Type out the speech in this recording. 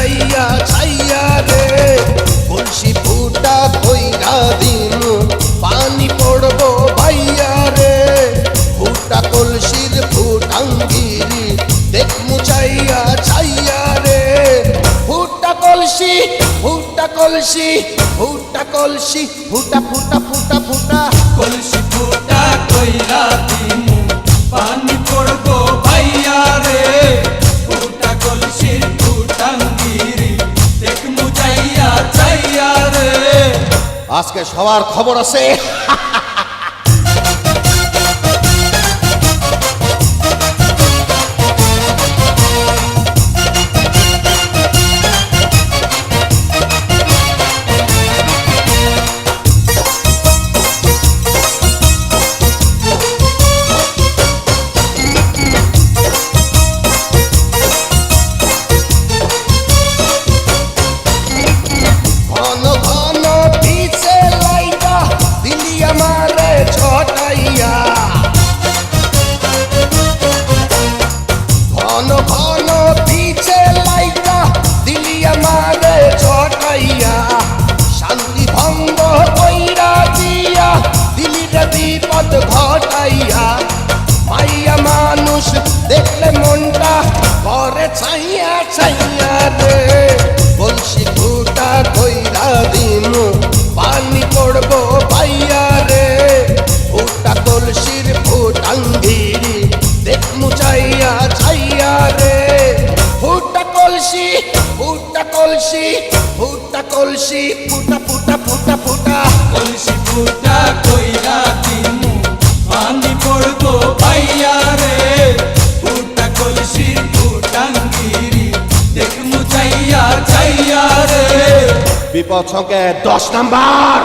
মুচাইয়া ছাইয়া রে কলসি ফুটা কইরা দিমু পানি পড়বো ভাইয়া রে ফুটা কলসির ফুটাঙ্গিরি দেখ মুচাইয়া ছাইয়া রে ফুটা কলসি ফুটা কলসি ফুটা কলসি ফুটা ফুটা ফুটা ফুটা কলসি ফুটা কইরা দিমু পানি পড়বো ভাইয়া রে ফুটা কলসির ফুটাঙ্গিরি দেখ মুচাইয়া চাইয়া রে। আজকে সবার খবর আছে। ঘন ঘন পিছে লাইটা দিলি আমারে ছটাইয়া ঘন ঘন পিছে লাইটা দিলি আমারে ছটাইয়া শান্তি ভঙ্গ কইরা দিয়া দিলি রে বিপদ ঘটাইয়া মাইয়া মানুষ দেখলে মনটা করে ছাইয়া ছাইয়া রে কলসি ফুটা কইরা দিমু পানি পড়বো ভাইয়া রে ফুটা কলসির ফুটাঙ্গিরি দেখ মুচাইয়া ছাইয়া রে ফুটা কলসি ফুটা কলসি ফুটা কলসি ফুটা ফুটা ফুটা ফুটা কলসি ফুটা কইরা দিমু পানি পড়বো ভাইয়া রে ফুটা কলসির ফুটাঙ্গিরি দেখ মুচাইয়া চাইয়া রে। বিপদ সংকেত 10 নাম্বার।